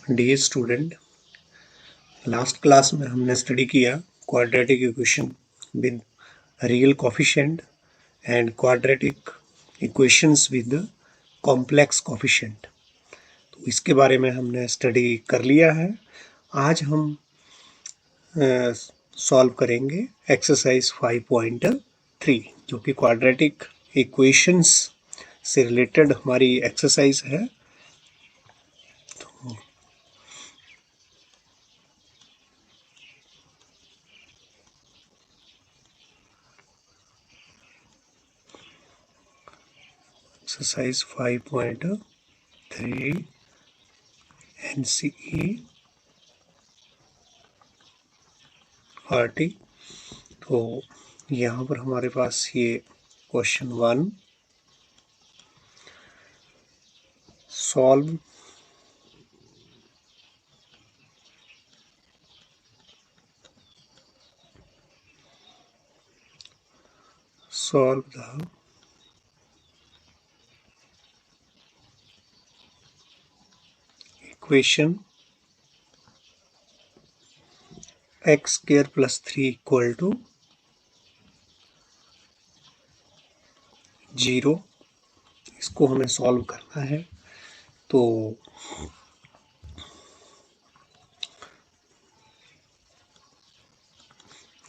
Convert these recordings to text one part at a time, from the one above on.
Dear student, last class में हमने study किया quadratic equation with real coefficient and quadratic equations with complex coefficient. तो इसके बारे में हमने स्टडी कर लिया है। आज हम सॉल्व करेंगे एक्सरसाइज 5.3 जो कि क्वाड्रेटिक इक्वेशंस से रिलेटेड हमारी एक्सरसाइज है। Exercise 5.3 NCERT। तो यहाँ पर हमारे पास ये question 1, solve the equation x square plus 3 equal to 0। इसको हमें सॉल्व करना है। तो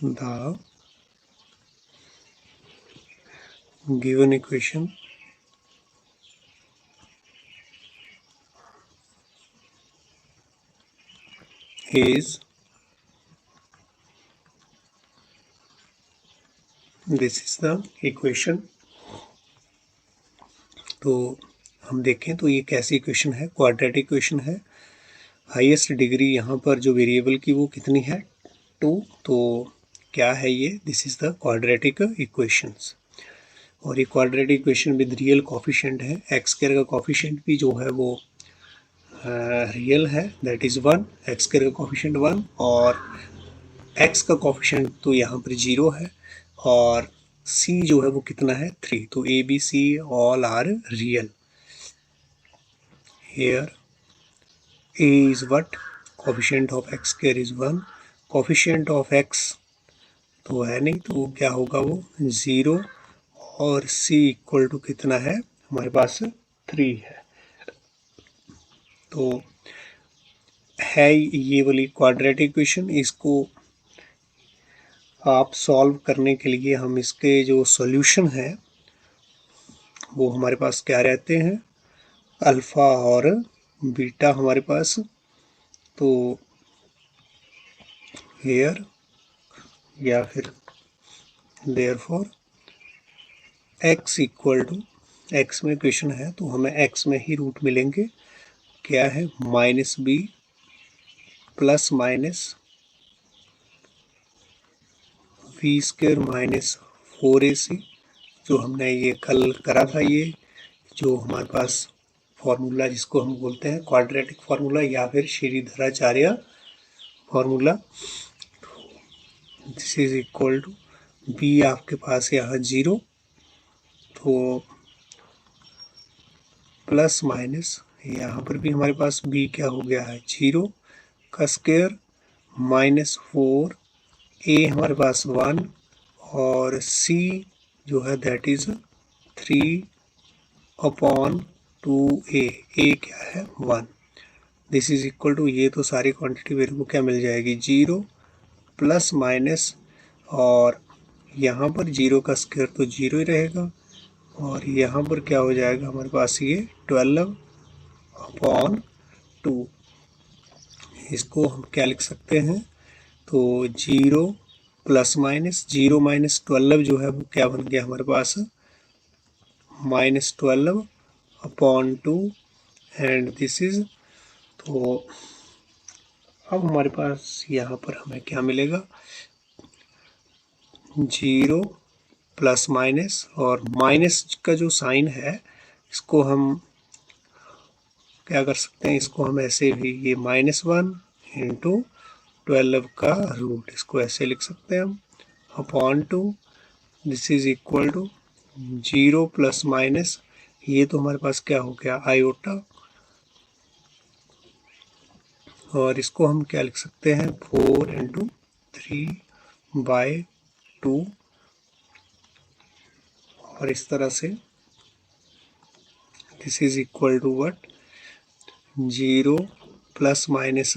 the given equation is this is the equation। तो हम देखें तो ये कैसी इक्वेशन है, क्वाड्रेटिक इक्वेशन है। हाईएस्ट डिग्री यहाँ पर जो वेरिएबल की वो कितनी है, 2। तो क्या है ये, this is the quadratic equations. और ये quadratic equation with real coefficient है। एक्स स्क्वायर का कोफिशिएंट भी जो है वो रियल है, दैट इज 1। एक्स स्क्वायर का कोफिशिएंट 1 और एक्स का कोफिशिएंट तो यहाँ पर 0 है और सी जो है वो कितना है, 3। तो A B C all are real. Here A is what, coefficient of X square is 1, coefficient of X तो है नहीं, तो क्या होगा वो 0 और सी इक्वल टू कितना है हमारे पास, 3 है। तो है ये वाली क्वाड्रेटिक इक्वेशन। इसको आप सॉल्व करने के लिए हम इसके जो सॉल्यूशन है वो हमारे पास क्या रहते हैं, अल्फ़ा और बीटा हमारे पास। तो हेयर या फिर therefore x equal to, X में इक्वेशन है तो हमें x में ही रूट मिलेंगे। क्या है, -b plus minus B square minus 4ac, जो हमने ये कल करा था। ये जो हमारे पास फॉर्मूला जिसको हम बोलते हैं क्वाड्रेटिक फार्मूला या फिर Sridharacharya formula, this is equal to b आपके पास यहाँ 0, तो प्लस माइनस यहाँ पर भी हमारे पास b क्या हो गया है, 0 का स्क्वायर माइनस 4, a हमारे पास 1 और c जो है दैट इज 3/2a, a क्या है 1। दिस इज इक्वल टू, ये तो सारी क्वांटिटी मेरे को क्या मिल जाएगी, 0 प्लस माइनस, और यहाँ पर 0 का स्क्वायर तो 0 ही रहेगा और यहाँ पर क्या हो जाएगा हमारे पास, ये 12/2। इसको हम क्या लिख सकते हैं, तो 0 प्लस माइनस 0 माइनस 12 जो है वो क्या बन गया हमारे पास, -12/2 एंड दिस इज। तो अब हमारे पास यहाँ पर हमें क्या मिलेगा, 0 प्लस माइनस, और माइनस का जो साइन है इसको हम क्या कर सकते हैं, इसको हम ऐसे भी, ये -1 इंटू 12 का रूट, इसको ऐसे लिख सकते हैं हम, /2। This is equal to 0 plus minus, ये तो हमारे पास क्या हो गया, आयोटा और इसको हम क्या लिख सकते हैं, 4 इंटू 3/2, और इस तरह से this is equal to what, 0 plus minus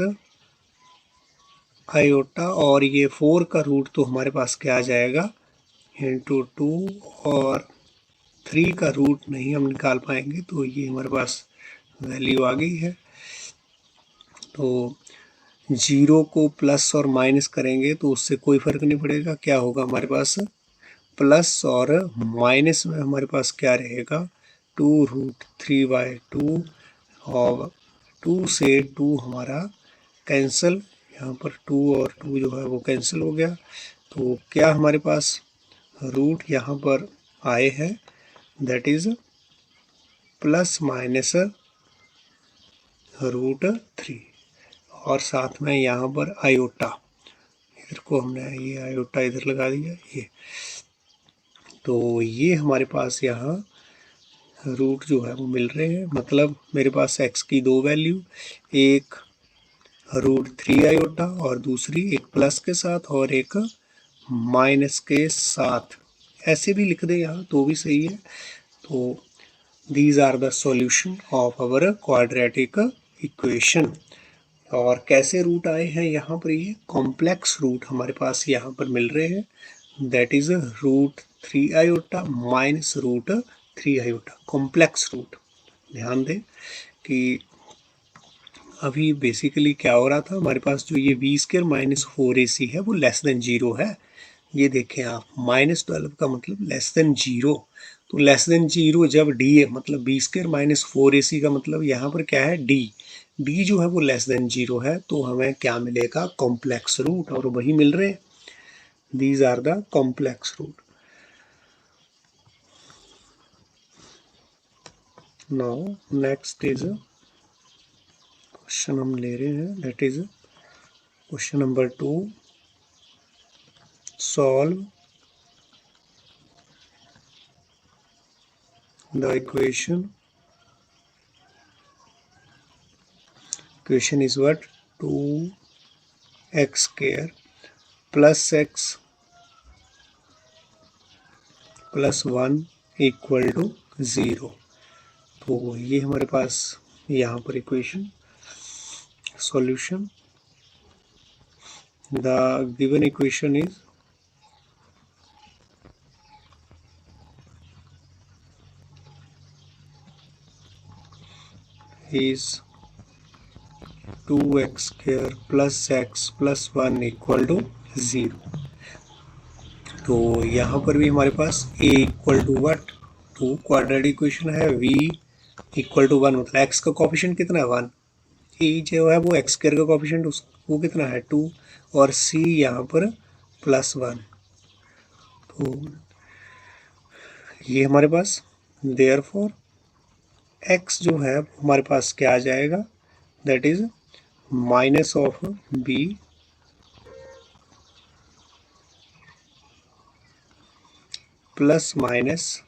iota, और ये 4 का रूट तो हमारे पास क्या आ जाएगा, इंटू 2, और 3 का रूट नहीं हम निकाल पाएंगे, तो ये हमारे पास वैल्यू आ गई है। तो 0 को प्लस और माइनस करेंगे तो उससे कोई फर्क नहीं पड़ेगा, क्या होगा हमारे पास, प्लस और माइनस में हमारे पास क्या रहेगा, 2√3/2, और 2 से 2 हमारा कैंसिल, यहाँ पर 2 और 2 जो है वो कैंसिल हो गया। तो क्या हमारे पास रूट यहाँ पर आए हैं, दैट इज प्लस माइनस √3, और साथ में यहाँ पर आयोटा, इधर को हमने ये आयोटा इधर लगा दिया ये। तो ये हमारे पास यहाँ रूट जो है वो मिल रहे हैं, मतलब मेरे पास x की दो वैल्यू, एक √3 आयोटा और दूसरी एक प्लस के साथ और एक माइनस के साथ, ऐसे भी लिख दे यहाँ तो भी सही है। तो these are the solution of our quadratic equation. और कैसे रूट आए हैं यहाँ पर, ये कॉम्प्लेक्स रूट हमारे पास यहाँ पर मिल रहे हैं, that is √3 iota minus √3 iota, complex root. ध्यान दें कि अभी बेसिकली क्या हो रहा था, हमारे पास जो ये v² माइनस 4ac है वो लेस देन 0 है। ये देखें आप, -12 का मतलब लेस देन 0, तो लेस देन 0 जब d है, मतलब v² माइनस 4ac का मतलब यहाँ पर क्या है, d जो है वो लेस देन 0 है, तो हमें क्या मिलेगा, कॉम्प्लेक्स रूट, और वही मिल रहे हैं, these are the complex root. Now next is question हम ले रहे हैं, that is question number 2, solve the equation is what, 2x² plus x plus 1 equal to 0। तो ये हमारे पास यहाँ पर equation, solution, the given equation is 2x² plus x plus 1 equal to 0। तो यहाँ पर भी हमारे पास a equal to what 2, quadratic equation है, v इक्वल टू 1, मतलब x का कोफिशिएंट कितना है 1, e जो है वो x² का कोफिशिएंट वो कितना है 2, और c यहाँ पर +1। तो ये हमारे पास देयरफॉर x जो है हमारे पास क्या आ जाएगा, that is minus of b plus minus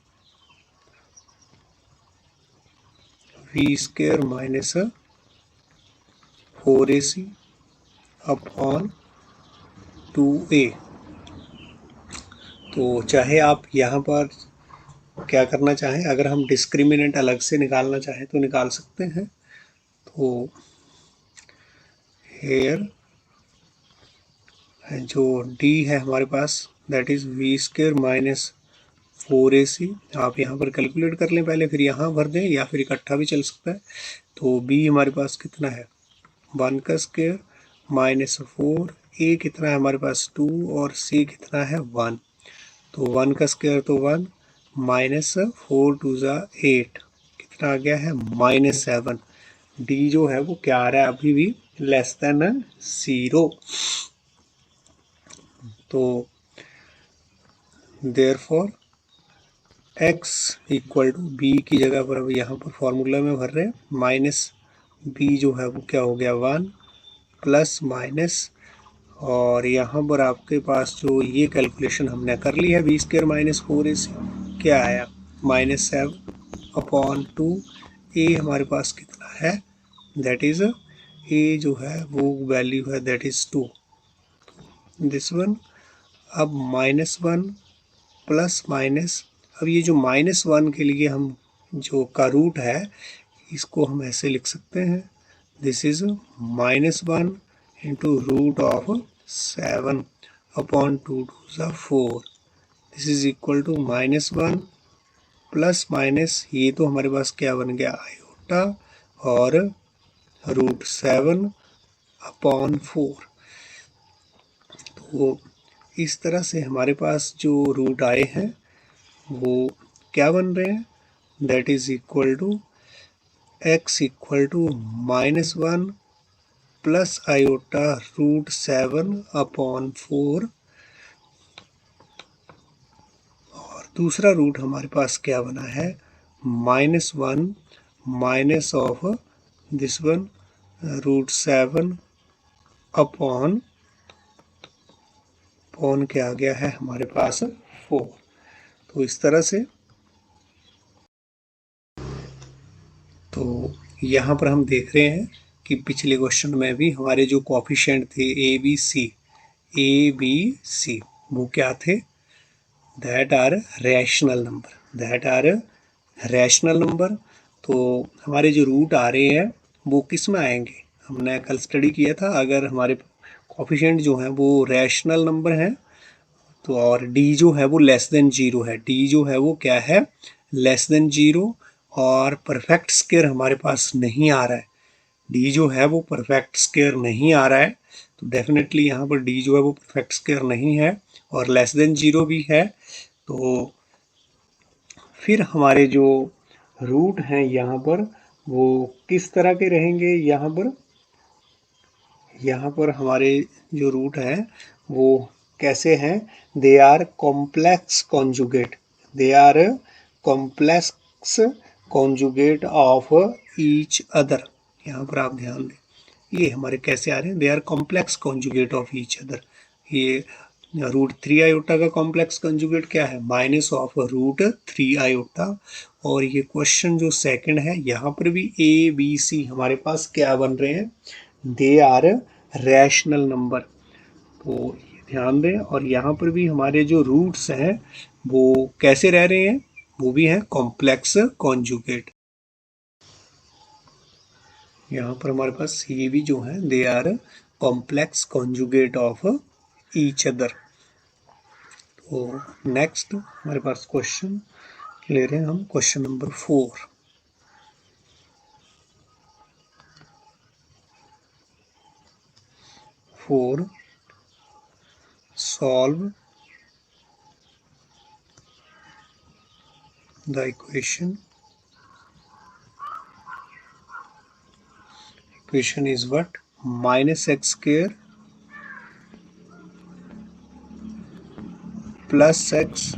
v² minus 4ac upon 2a। तो चाहे आप यहाँ पर क्या करना चाहें, अगर हम डिस्क्रिमिनेंट अलग से निकालना चाहें तो निकाल सकते हैं। तो हेयर जो d है हमारे पास, that is v² minus 4ac, आप यहाँ पर कैलकुलेट कर लें पहले, फिर यहाँ भर दें या फिर इकट्ठा भी चल सकता है। तो b हमारे पास कितना है 1 का स्क्वायर माइनस 4, a कितना है हमारे पास 2, और c कितना है 1। तो 1 का स्क्वायर तो 1, माइनस 4 2 8, कितना आ गया है -7। d जो है वो क्या आ रहा है अभी भी लेस देन 0। तो therefore x equal to b की जगह पर अब यहाँ पर फॉर्मूला में भर रहे हैं, माइनस b जो है वो क्या हो गया 1 प्लस माइनस, और यहाँ पर आपके पास जो ये कैलकुलेशन हमने कर ली है v² माइनस 4ac, क्या आया -7 अपॉन 2, a हमारे पास कितना है, दैट इज ए जो है वो वैल्यू है दैट इज 2, दिस वन। अब -1 प्लस माइनस, अब ये जो -1 के लिए हम जो का रूट है इसको हम ऐसे लिख सकते हैं, this is -1 into root of 7 upon 2 2 4, this is equal to -1 plus minus, ये तो हमारे पास क्या बन गया आयोटा और √7 अपॉन 4। तो इस तरह से हमारे पास जो रूट आए हैं वो क्या बन रहे हैं, that is equal to x equal to -1 plus iota √7 upon 4, और दूसरा रूट हमारे पास क्या बना है -1 minus of this one √7 upon क्या आ गया है हमारे पास 4। तो इस तरह से, तो यहाँ पर हम देख रहे हैं कि पिछले क्वेश्चन में भी हमारे जो कोएफिशिएंट थे ए बी सी वो क्या थे, दैट आर रैशनल नंबर। तो हमारे जो रूट आ रहे हैं वो किस में आएंगे, हमने कल स्टडी किया था, अगर हमारे कोएफिशिएंट जो हैं वो रैशनल नंबर हैं तो, और डी जो है वो लेस देन जीरो है, डी जो है वो क्या है लेस देन जीरो, और परफेक्ट स्क्वायर हमारे पास नहीं आ रहा है, डी जो है वो परफेक्ट स्क्वायर नहीं आ रहा है, तो डेफिनेटली यहाँ पर डी जो है वो परफेक्ट स्क्वायर नहीं है और लेस देन जीरो भी है। तो फिर हमारे जो रूट हैं यहाँ पर वो किस तरह के रहेंगे, यहाँ पर हमारे जो रूट हैं वो कैसे हैं, they are complex conjugate of each other. यहाँ पर आप ध्यान दें, ये हमारे कैसे आ रहे हैं, they are complex conjugate of each other. ये √3 आयोटा का कॉम्प्लेक्स कंजुगेट क्या है, -√3 आयोटा। और ये क्वेश्चन जो सेकंड है यहाँ पर भी ए बी सी हमारे पास क्या बन रहे हैं, दे आर रैशनल नंबर। तो ये ध्यान दें, और यहाँ पर भी हमारे जो रूट्स हैं वो कैसे रह रहे हैं, वो भी हैं कॉम्प्लेक्स कॉन्जुगेट। यहाँ पर हमारे पास ये भी जो है they are complex conjugate of each other. तो नेक्स्ट हमारे पास क्वेश्चन ले रहे हैं हम, question number 4। Solve the equation is what, -x² plus x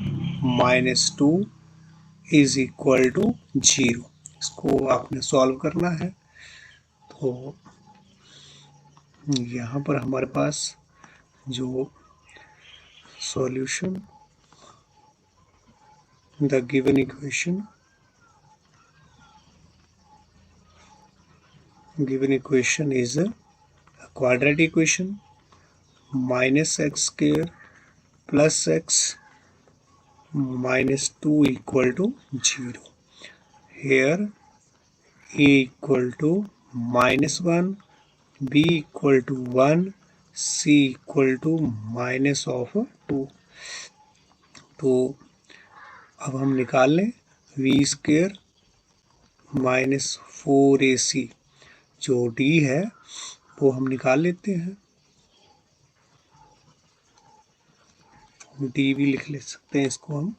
-2 is equal to 0। इसको आपने सॉल्व करना है। तो यहाँ पर हमारे पास जो solution, the given equation is a quadratic equation, -x² plus x -2 equal to 0. Here a equal to -1, b equal to 1, c equal to -2। तो अब हम निकाल लें v² -4ac, जो d है वो हम निकाल लेते हैं, d भी लिख ले सकते हैं इसको हम,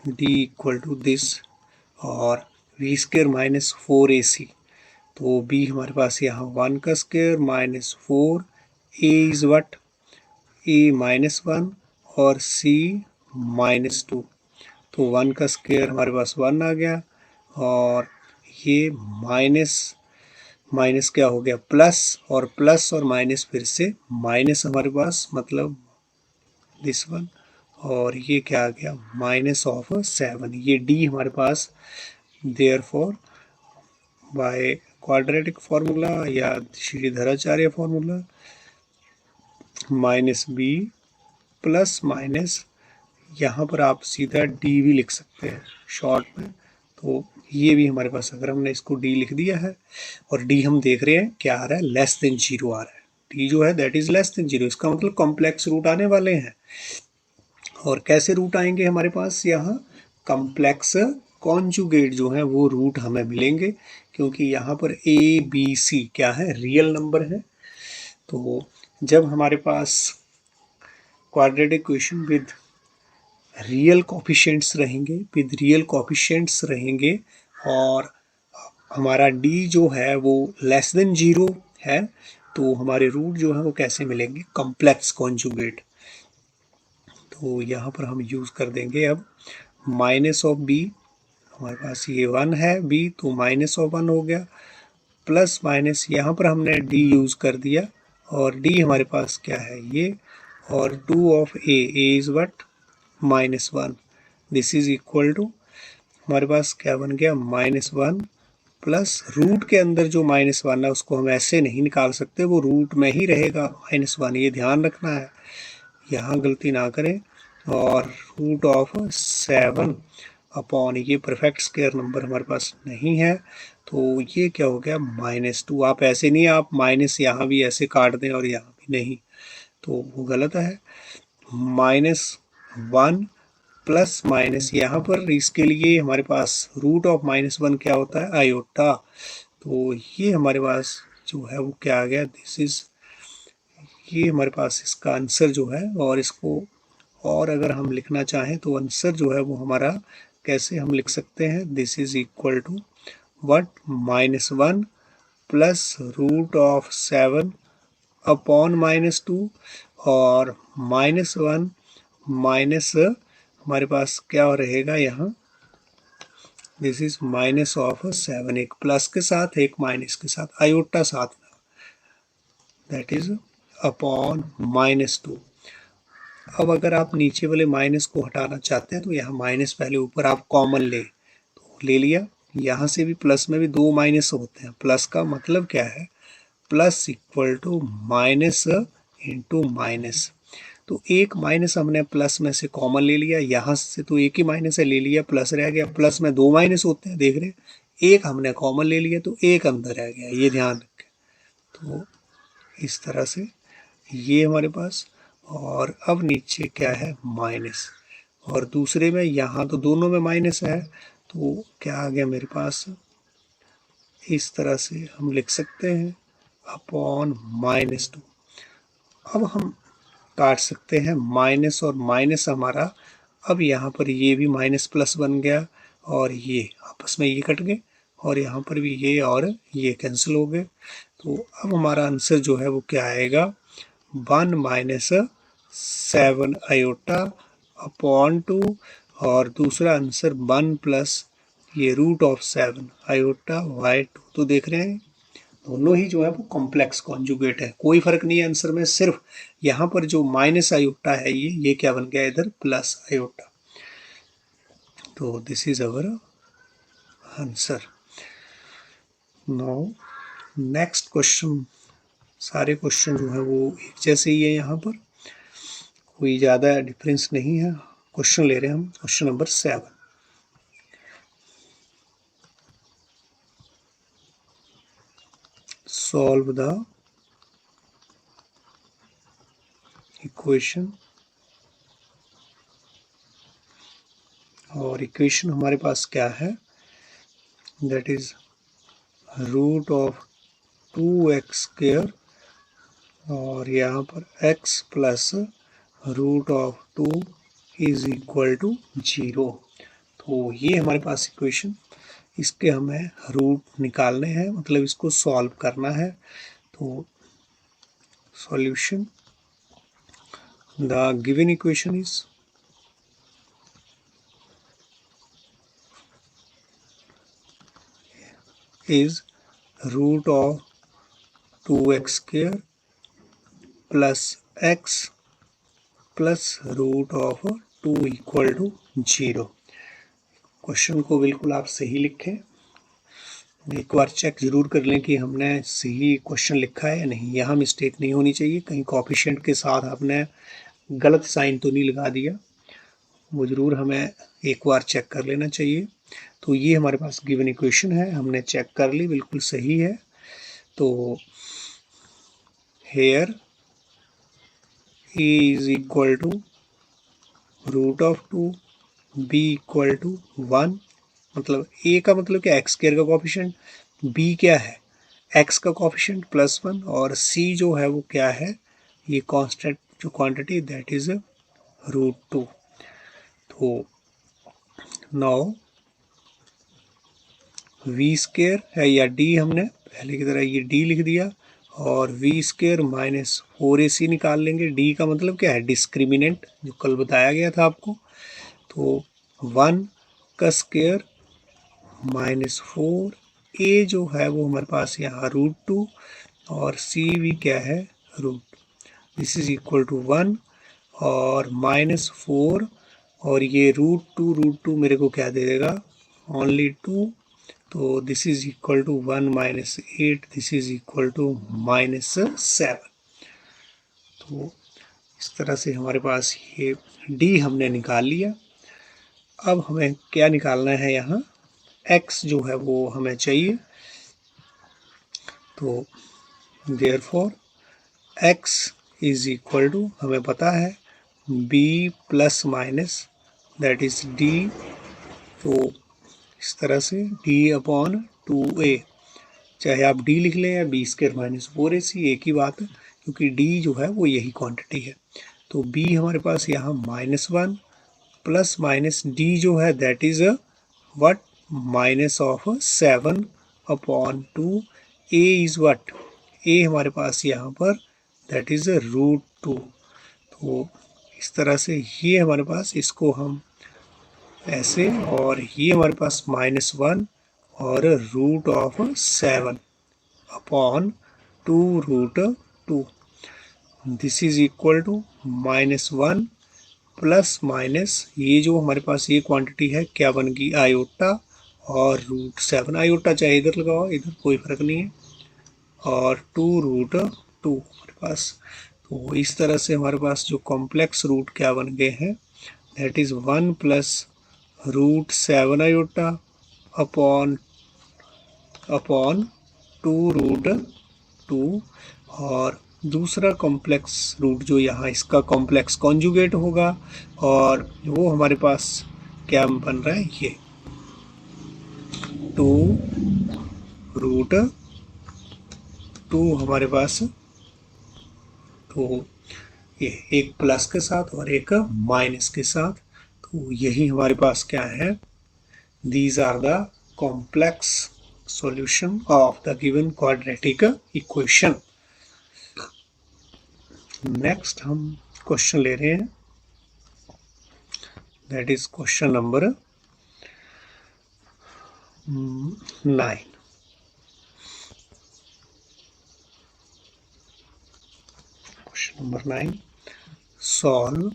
d इक्वल टू दिस, और v² -4ac, तो b हमारे पास यहाँ 1 का square -4, a is what, a -1 और c -2, तो 1 का स्क्वायर हमारे पास 1 आ गया, और ये माइनस क्या हो गया प्लस, और माइनस फिर से माइनस हमारे पास, मतलब दिस वन, और ये क्या आ गया -7, ये d हमारे पास, देयरफॉर बाय क्वाड्रेटिक फार्मूला या Sridharacharya formula, minus B plus minus, यहाँ पर आप सीधा डी भी लिख सकते हैं शॉर्ट में। तो ये भी हमारे पास, अगर हमने इसको डी लिख दिया है और डी हम देख रहे हैं क्या आ रहा है, लेस देन जीरो आ रहा है, डी जो है that is less than zero, इसका मतलब कॉम्प्लेक्स रूट आने वाले हैं। और कैसे रूट आएंगे हमारे पास, यहाँ कॉम्प्लेक्स कॉन्जुगेट जो है वो रूट हमें मिलेंगे, क्योंकि यहाँ पर ए बी सी क्या है, रियल नंबर है। तो जब हमारे पास quadratic equation with real coefficients रहेंगे और हमारा डी जो है वो लेस देन जीरो है, तो हमारे रूट जो है वो कैसे मिलेंगे, कॉम्प्लेक्स कॉन्जुगेट। तो यहाँ पर हम यूज़ कर देंगे अब माइनस ऑफ बी, हमारे पास ये 1 है बी, तो माइनस ऑफ 1 हो गया, प्लस माइनस यहाँ पर हमने डी यूज़ कर दिया, और डी हमारे पास क्या है ये, और 2 of A is what -1, this is equal to, हमारे पास क्या बन गया -1 प्लस रूट के अंदर जो -1 है उसको हम ऐसे नहीं निकाल सकते, वो रूट में ही रहेगा -1, ये ध्यान रखना है, यहाँ गलती ना करें। और रूट ऑफ 7 अपॉन, ये परफेक्ट स्क्वायर नंबर हमारे पास नहीं है, तो ये क्या हो गया -2। आप ऐसे नहीं, आप माइनस यहाँ भी ऐसे काट दें और यहाँ भी नहीं, तो वो गलत है। -1 प्लस माइनस, यहाँ पर इसके लिए हमारे पास रूट ऑफ -1 क्या होता है, आयोटा, तो ये हमारे पास जो है वो क्या आ गया, दिस इज, ये हमारे पास इसका आंसर जो है। और इसको और अगर हम लिखना चाहें तो आंसर जो है वो हमारा कैसे हम लिख सकते हैं, this is equal to what, -1 plus root of 7 upon -2, और -1 माइनस हमारे पास क्या रहेगा यहाँ, दिस इज माइनस ऑफ 7, एक प्लस के साथ एक माइनस के साथ, आयोटा साथ में, दैट इज अपॉन -2। अब अगर आप नीचे वाले माइनस को हटाना चाहते हैं तो यहाँ माइनस पहले ऊपर आप कॉमन ले, तो ले लिया, यहाँ से भी प्लस में भी 2 माइनस होते हैं, प्लस का मतलब क्या है, plus equal to minus into minus, तो एक माइनस हमने प्लस में से कॉमन ले लिया, यहाँ से तो एक ही माइनस है, ले लिया, प्लस रह गया, प्लस में 2 माइनस होते हैं देख रहे हैं, एक हमने कॉमन ले लिया तो एक अंदर रह गया, ये ध्यान रखें। तो इस तरह से ये हमारे पास, और अब नीचे क्या है माइनस, और दूसरे में यहाँ तो दोनों में माइनस है, तो क्या आ गया मेरे पास, इस तरह से हम लिख सकते हैं अपॉन -2। अब हम काट सकते हैं माइनस और माइनस हमारा, अब यहाँ पर ये भी माइनस प्लस बन गया, और ये आपस में ये कट गए, और यहाँ पर भी ये और ये कैंसिल हो गए, तो अब हमारा आंसर जो है वो क्या आएगा, 1 - 7 आयोटा अपॉन 2, और दूसरा आंसर 1 प्लस ये रूट ऑफ 7 आयोटा y2। तो देख रहे हैं दोनों ही जो है वो कॉम्प्लेक्स कॉन्जुगेट है, कोई फर्क नहीं है आंसर में, सिर्फ यहाँ पर जो माइनस आयोटा है ये क्या बन गया इधर प्लस आयोटा। तो this is our answer. Now next question, सारे क्वेश्चन जो है वो एक जैसे ही है, यहाँ पर कोई ज़्यादा डिफरेंस नहीं है। क्वेश्चन ले रहे हैं हम, question number 7, solve the equation, और इक्वेशन हमारे पास क्या है, that is root of 2x², और यहाँ पर x plus root of 2 is equal to 0। तो ये हमारे पास इक्वेशन, इसके हमें रूट निकालने हैं, मतलब इसको सॉल्व करना है। तो solution, the given equation is root of 2x² plus x plus root of 2 equal to 0। Question को बिल्कुल आप सही लिखें, एक बार चेक ज़रूर कर लें कि हमने सही क्वेश्चन लिखा है या नहीं, यहाँ मिस्टेक नहीं होनी चाहिए, कहीं कोएफिशिएंट के साथ आपने गलत साइन तो नहीं लगा दिया, वो ज़रूर हमें एक बार चेक कर लेना चाहिए। तो ये हमारे पास गिवन इक्वेशन है, हमने चेक कर ली, बिल्कुल सही है। तो here a is equal to root of 2, b equal to 1, मतलब a का मतलब क्या, एक्स स्क्वायर का कोएफिशिएंट, b क्या है, x का कोएफिशिएंट +1, और c जो है वो क्या है, ये कांस्टेंट जो क्वांटिटी दैट इज √2। तो नाउ v स्क्वायर है या d, हमने पहले की तरह ये d लिख दिया, और v स्क्वायर माइनस 4ac निकाल लेंगे। d का मतलब क्या है, डिस्क्रिमिनेंट, जो कल बताया गया था आपको। तो 1 का स्क्वायर माइनस 4, a जो है वो हमारे पास यहाँ √2, और c भी क्या है, root, this is equal to 1 और -4, और ये √2 मेरे को क्या दे देगा, ओनली 2, तो this is equal to 1 - 8, this is equal to -7। तो इस तरह से हमारे पास ये d हमने निकाल लिया। अब हमें क्या निकालना है, यहाँ x जो है वो हमें चाहिए। तो therefore x is equal to, हमें पता है b plus minus that is d, तो इस तरह से d/2a, चाहे आप d लिख लें या b स्क्वायर माइनस 4ac, एक ही बात है, क्योंकि d जो है वो यही क्वांटिटी है। तो b हमारे पास यहाँ -1 प्लस माइनस d जो है that is what, -7/2, a is what, a हमारे पास यहाँ पर दैट इज √2। तो इस तरह से ये हमारे पास, इसको हम ऐसे, और ये हमारे पास -1 और √7/2√2, this is equal to -1 plus minus, ये जो हमारे पास ये क्वांटिटी है क्या बन गई, आयोटा, और √7, आयोटा चाहे इधर लगाओ, इधर कोई फर्क नहीं है, और 2√2 हमारे पास। तो इस तरह से हमारे पास जो कॉम्प्लेक्स रूट क्या बन गए हैं, that is 1 plus √7 iota upon 2√2, और दूसरा कॉम्प्लेक्स रूट जो यहाँ इसका कॉम्प्लेक्स कॉन्जुगेट होगा, और वो हमारे पास क्या बन रहा है, ये 2√2 हमारे पास। तो ये एक प्लस के साथ और एक माइनस के साथ, तो यही हमारे पास क्या है, these are the complex solution of the given quadratic equation। Next हम क्वेश्चन ले रहे हैं, that is question number 9। Question number 9, solve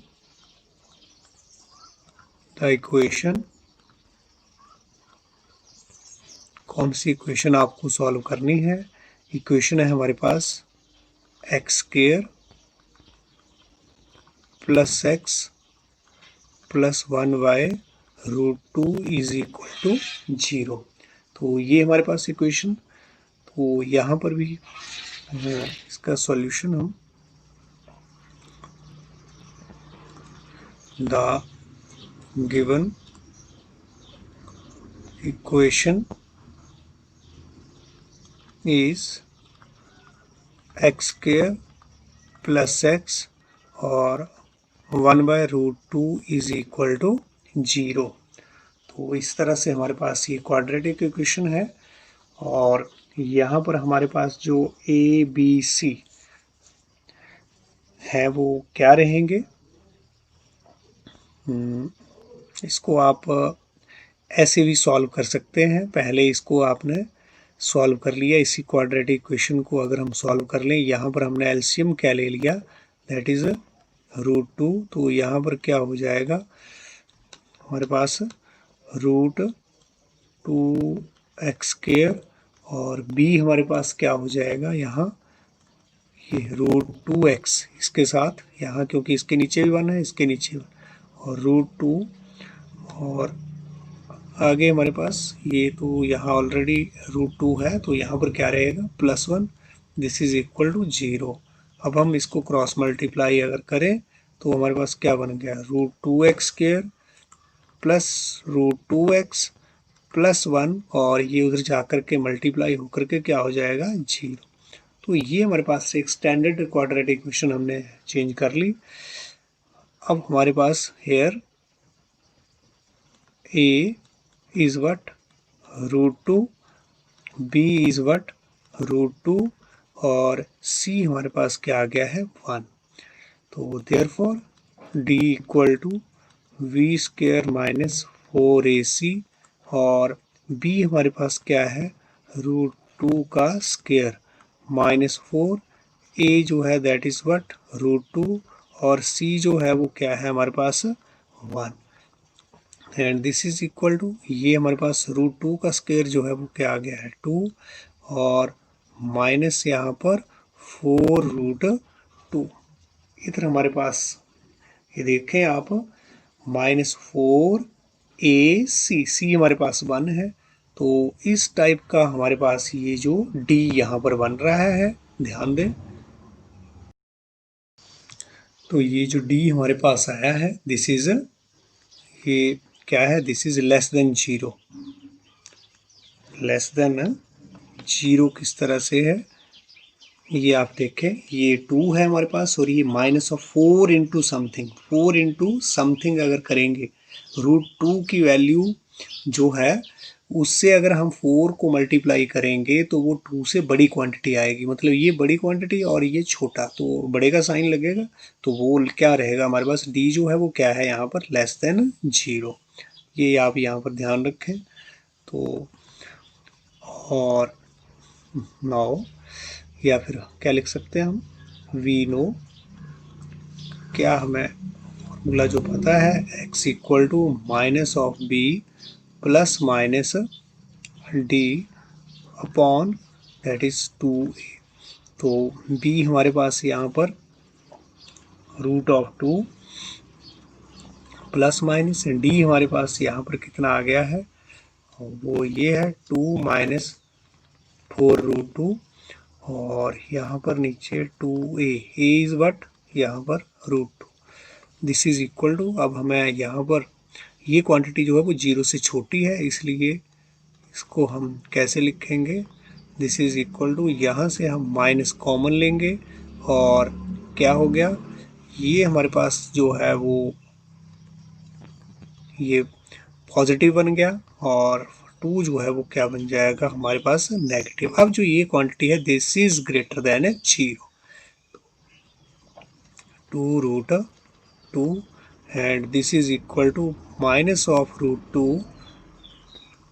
the equation. कौन सी इक्वेशन आपको सॉल्व करनी है, इक्वेशन है हमारे पास x² plus x plus 1/√2 is equal to 0। तो ये हमारे पास इक्वेशन, तो यहाँ पर भी इसका सॉल्यूशन हम the given equation is x² plus x और 1/√2 इज इक्वल टू 0। तो इस तरह से हमारे पास ये क्वाड्रेटिक इक्वेशन है, और यहाँ पर हमारे पास जो a b c है वो क्या रहेंगे, इसको आप ऐसे भी सॉल्व कर सकते हैं। पहले इसको आपने सॉल्व कर लिया, इसी क्वाड्रेटिक इक्वेशन को अगर हम सॉल्व कर लें, यहाँ पर हमने एलसीएम क्या ले लिया, दैट इज √2, तो यहाँ पर क्या हो जाएगा हमारे पास, √2x² और b हमारे पास क्या हो जाएगा यहाँ, ये √2x इसके साथ यहाँ, क्योंकि इसके नीचे भी 1 है, इसके नीचे 1, और √2, और आगे हमारे पास ये तो यहाँ ऑलरेडी √2 है, तो यहाँ पर क्या रहेगा +1, दिस इज इक्वल टू 0। अब हम इसको क्रॉस मल्टीप्लाई अगर करें तो हमारे पास क्या बन गया, √2x² प्लस √2x प्लस 1, और ये उधर जा कर के मल्टीप्लाई होकर के क्या हो जाएगा 0। तो ये हमारे पास एक स्टैंडर्ड क्वाड्रेटिक इक्वेशन हमने चेंज कर ली। अब हमारे पास hair a is what, √2, b is what, √2, और c हमारे पास क्या आ गया है 1। तो therefore d equal to v² minus 4ac, और b हमारे पास क्या है √2 का स्क्वायर माइनस 4, a जो है दैट इज व्हाट √2, और c जो है वो क्या है हमारे पास 1, and this is equal to, ये हमारे पास √2 का स्क्वायर जो है वो क्या आ गया है 2, और माइनस यहाँ पर 4√2। इधर हमारे पास ये देखें आप -4ac, हमारे पास 1 है, तो इस टाइप का हमारे पास ये जो d यहाँ पर बन रहा है, ध्यान दें। तो ये जो d हमारे पास आया है, दिस इज, ये क्या है, this is less than 0। Less than 0 किस तरह से है, ये आप देखें, ये 2 है हमारे पास, और ये -4 इंटू समथिंग, 4 इंटू समथिंग अगर करेंगे, √2 की वैल्यू जो है उससे अगर हम 4 को मल्टीप्लाई करेंगे तो वो 2 से बड़ी क्वांटिटी आएगी, मतलब ये बड़ी क्वांटिटी और ये छोटा, तो बड़े का साइन लगेगा, तो वो क्या रहेगा हमारे पास, d जो है वो क्या है यहाँ पर लेस देन 0। ये आप यहाँ पर ध्यान रखें। तो और नाउ, या फिर क्या लिख सकते हैं हम, वी नो, क्या हमें फॉर्मूला जो पता है, x equal to minus of b plus minus d upon that is 2a। तो b हमारे पास यहाँ पर √2 प्लस माइनस d हमारे पास यहाँ पर कितना आ गया है, वो ये है 2 माइनस 4√2, और यहाँ पर नीचे 2a, a इज वट यहाँ पर √2, दिस इज इक्वल टू, अब हमें यहाँ पर ये क्वांटिटी जो है वो 0 से छोटी है, इसलिए इसको हम कैसे लिखेंगे, दिस इज इक्वल टू, यहाँ से हम माइनस कॉमन लेंगे, और क्या हो गया, ये हमारे पास जो है वो ये पॉजिटिव बन गया, और 2 जो है वो क्या बन जाएगा हमारे पास नेगेटिव। अब जो ये क्वांटिटी है this is greater than 0, 2√2, and this is equal to minus of √2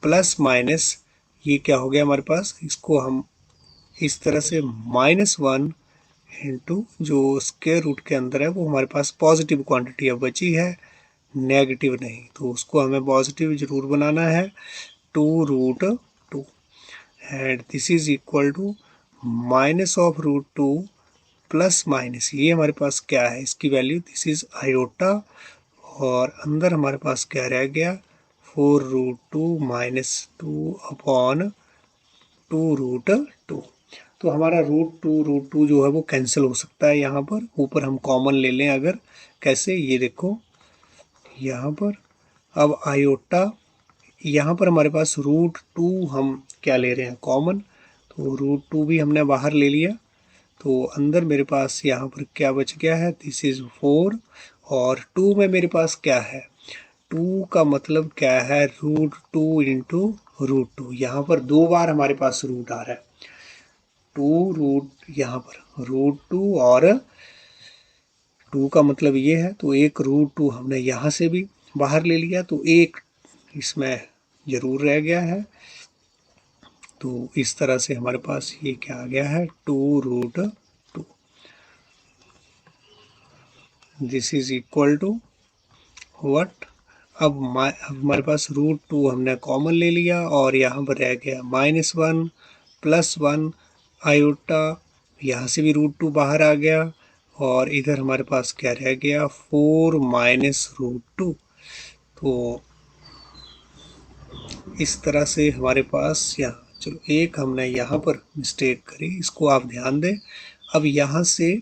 plus minus, ये क्या हो गया हमारे पास, इसको हम इस तरह से -1 इंटू जो स्क्वायर रूट के अंदर है वो हमारे पास पॉजिटिव क्वांटिटी अब बची है, नेगेटिव नहीं, तो उसको हमें पॉजिटिव जरूर बनाना है, 2√2, and this is equal to minus of √2 plus minus, ये हमारे पास क्या है इसकी वैल्यू, दिस इज आयोटा, और अंदर हमारे पास क्या रह गया 4√2 माइनस 2 अपॉन 2√2। तो हमारा √2 जो है वो कैंसिल हो सकता है, यहाँ पर ऊपर हम कॉमन ले लें अगर, कैसे, ये देखो यहाँ पर, अब आयोटा, यहाँ पर हमारे पास √2 हम क्या ले रहे हैं कॉमन, तो √2 भी हमने बाहर ले लिया, तो अंदर मेरे पास यहाँ पर क्या बच गया है, दिस इज 4, और 2 में मेरे पास क्या है, 2 का मतलब क्या है, √2 इंटू √2, यहाँ पर 2 बार हमारे पास रूट आ रहा है, 2 यहाँ पर √2, और 2 का मतलब ये है, तो एक √2 हमने यहाँ से भी बाहर ले लिया, तो एक इसमें जरूर रह गया है, तो इस तरह से हमारे पास ये क्या आ गया है 2√2, this is equal to what, अब हमारे पास √2 हमने कॉमन ले लिया, और यहाँ पर रह गया -1 +1 आयोटा, यहाँ से भी √2 बाहर आ गया और इधर हमारे पास क्या रह गया 4 - √2। तो इस तरह से हमारे पास यहाँ, चलो एक हमने यहाँ पर मिस्टेक करी, इसको आप ध्यान दें। अब यहाँ से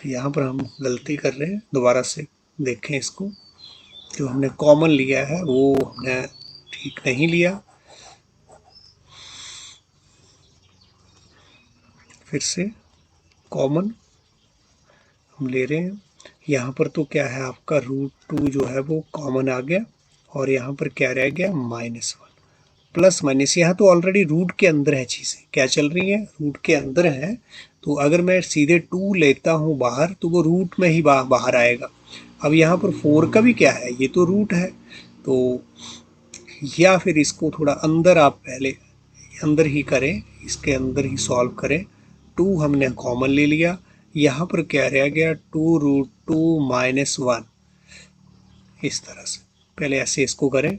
यहाँ पर हम गलती कर रहे हैं, दोबारा से देखें इसको। जो हमने कॉमन लिया है वो हमने ठीक नहीं लिया। फिर से कॉमन हम ले रहे हैं। यहाँ पर तो क्या है आपका √2 जो है वो कॉमन आ गया और यहाँ पर क्या रह गया -1 प्लस माइनस। यहाँ तो ऑलरेडी रूट के अंदर है, चीज़ें क्या चल रही हैं रूट के अंदर है। तो अगर मैं सीधे 2 लेता हूँ बाहर तो वो रूट में ही बाहर आएगा। अब यहाँ पर 4 का भी क्या है, ये तो रूट है। तो या फिर इसको थोड़ा अंदर आप पहले अंदर ही करें, इसके अंदर ही सॉल्व करें। 2 हमने कॉमन ले लिया, यहाँ पर क्या रह गया 2√2 - 1। इस तरह से पहले ऐसे इसको करें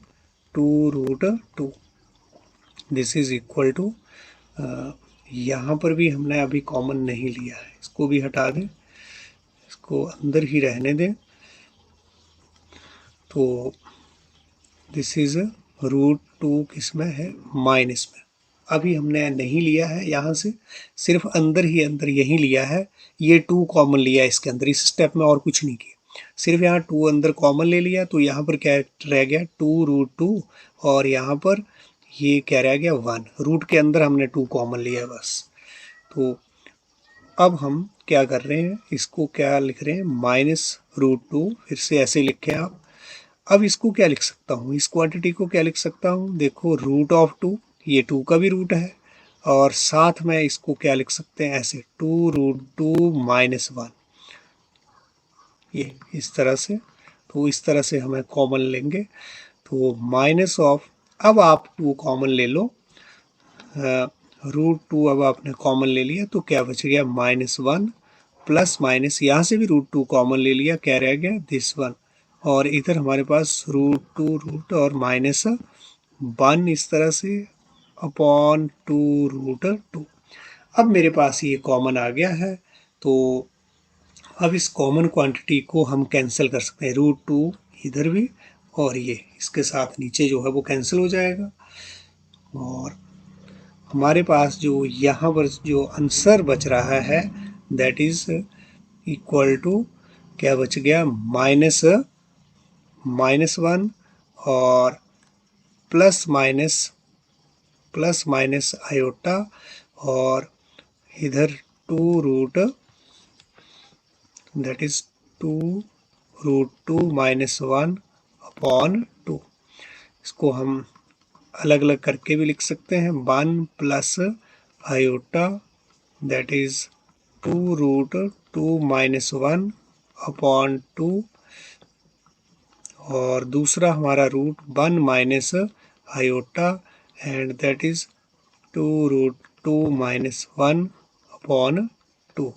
2√2, दिस इज इक्वल टू, यहाँ पर भी हमने अभी कॉमन नहीं लिया है, इसको भी हटा दें, इसको अंदर ही रहने दें। तो दिस इज √2 किस में है, माइनस में। अभी हमने नहीं लिया है यहाँ से, सिर्फ अंदर ही अंदर यही लिया है, ये 2 कॉमन लिया है इसके अंदर, इस स्टेप में और कुछ नहीं किया, सिर्फ यहाँ 2 अंदर कॉमन ले लिया। तो यहाँ पर क्या रह गया 2√2 और यहाँ पर ये क्या रह गया 1। रूट के अंदर हमने 2 कॉमन लिया है बस। तो अब हम क्या कर रहे हैं, इसको क्या लिख रहे हैं -√2, फिर से ऐसे लिखे आप। अब इसको क्या लिख सकता हूँ, इस क्वांटिटी को क्या लिख सकता हूँ, देखो √2, ये 2 का भी रूट है और साथ में इसको क्या लिख सकते हैं ऐसे 2√2 - 1, ये इस तरह से। तो इस तरह से हमें कॉमन लेंगे तो माइनस ऑफ, अब आप 2 कॉमन ले लो, √2 अब आपने कॉमन ले लिया तो क्या बच गया -1 प्लस माइनस, यहाँ से भी √2 कॉमन ले लिया, क्या रह गया दिस 1 और इधर हमारे पास √2 रूट और -1 इस तरह से अपॉन 2√2। अब मेरे पास ये कॉमन आ गया है। तो अब इस कॉमन क्वांटिटी को हम कैंसिल कर सकते हैं, √2 इधर भी और ये इसके साथ नीचे जो है वो कैंसिल हो जाएगा और हमारे पास जो यहाँ पर जो आंसर बच रहा है दैट इज इक्वल टू क्या बच गया -1 और प्लस माइनस आयोटा और इधर 2 दैट इज 2√2 - 1 अपॉन 2। इसको हम अलग अलग करके भी लिख सकते हैं, 1 plus iota that is 2√2 - 1 upon 2 और दूसरा हमारा √1 minus iota and that is 2√2 - 1 upon 2।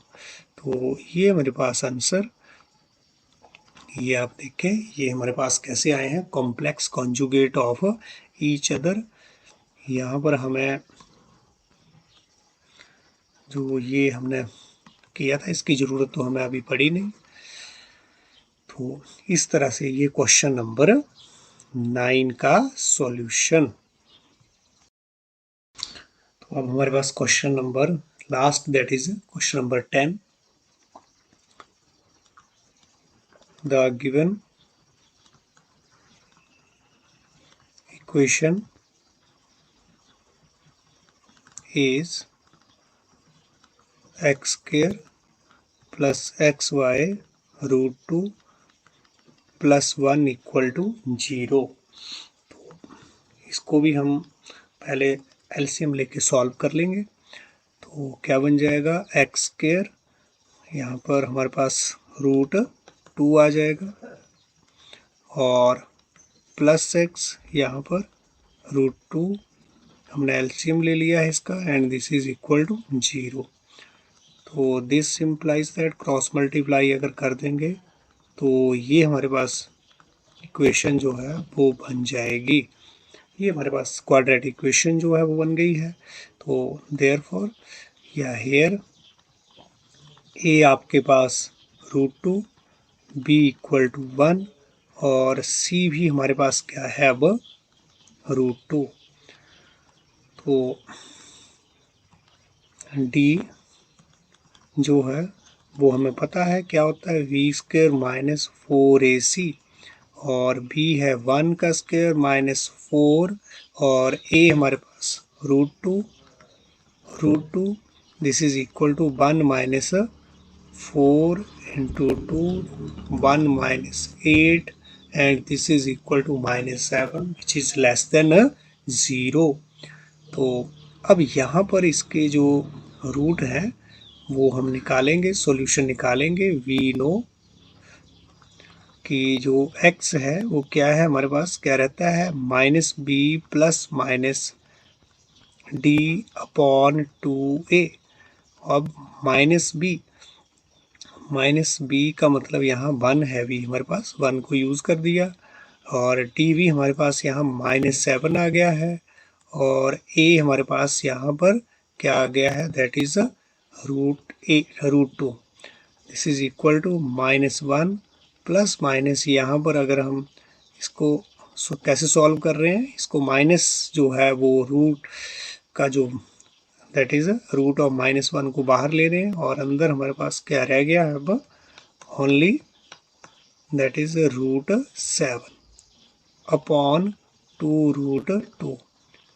तो ये हमारे पास आंसर, ये आप देखें ये हमारे पास कैसे आए हैं, complex conjugate of each other. यहाँ पर हमें जो ये हमने किया था इसकी ज़रूरत तो हमें अभी पड़ी नहीं। तो इस तरह से ये क्वेश्चन नंबर 9 का सॉल्यूशन। तो अब हमारे पास question number last that is question number 10। The given equation is x square plus xy √2 plus 1 equal to 0। तो इसको भी हम पहले एलसीएम लेके सॉल्व कर लेंगे। तो क्या बन जाएगा एक्स स्क्वायर, यहाँ पर हमारे पास √2 आ जाएगा और प्लस एक्स, यहाँ पर √2 हमने एलसीएम ले लिया है इसका and this is equal to 0। तो this implies that cross multiply अगर कर देंगे तो ये हमारे पास इक्वेशन जो है वो बन जाएगी। ये हमारे पास क्वाड्रेटिक इक्वेशन जो है वो बन गई है। तो देयरफॉर या हेयर ए आपके पास √2, बी इक्वल टू 1 और सी भी हमारे पास क्या है अब √2। तो डी जो है वो हमें पता है क्या होता है, v² - 4ac और b है 1 का स्क्वायर -4 और a हमारे पास √2 this is equal to 1 - 4 into 2 1 - 8 and this is equal to -7 which is less than 0। तो अब यहाँ पर इसके जो रूट है वो हम निकालेंगे, सॉल्यूशन निकालेंगे। वी नो कि जो x है वो क्या है, हमारे पास क्या रहता है -b + -d/2a। अब -b का मतलब यहाँ 1 है, भी हमारे पास 1 को यूज़ कर दिया और टी भी हमारे पास यहाँ -7 आ गया है और a हमारे पास यहाँ पर क्या आ गया है, that is √2। This is equal to -1 plus minus, यहाँ पर अगर हम इसको कैसे सॉल्व कर रहे हैं, इसको माइनस जो है वो रूट का जो दैट इज √1 को बाहर ले रहे हैं और अंदर हमारे पास क्या रह गया है अब only that is √7 upon 2√2।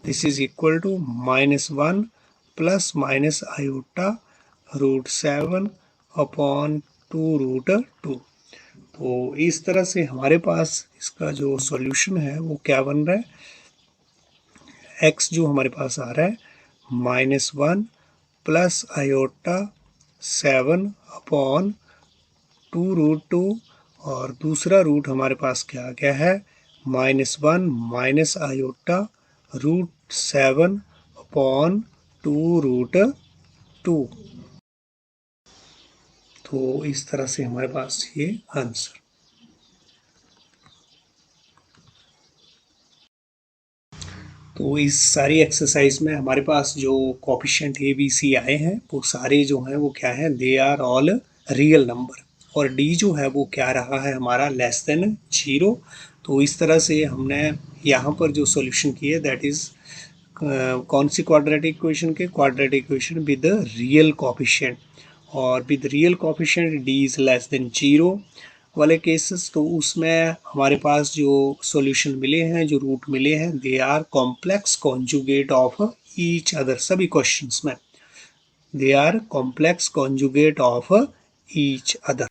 This is equal to -1 plus minus iota √7 upon 2√2। तो इस तरह से हमारे पास इसका जो सॉल्यूशन है वो क्या बन रहा है, x जो हमारे पास आ रहा है -1 प्लस आयोटा 7 अपॉन 2√2 और दूसरा रूट हमारे पास क्या आ गया है -1 माइनस आयोटा √7 अपॉन 2√2। तो इस तरह से हमारे पास ये आंसर। तो इस सारी एक्सरसाइज में हमारे पास जो कोफिशिएंट ए बी सी आए हैं वो सारे जो हैं वो क्या है, they are all real number और डी जो है वो क्या रहा है हमारा <0। तो इस तरह से हमने यहाँ पर जो सॉल्यूशन किए दैट इज कौन सी क्वाड्रेटिक इक्वेशन के, quadratic equation with real coefficient और with real coefficient D is <0 वाले केसेस। तो उसमें हमारे पास जो सॉल्यूशन मिले हैं, जो रूट मिले हैं, they are complex conjugate of each other. सभी क्वेश्चंस में they are complex conjugate of each other.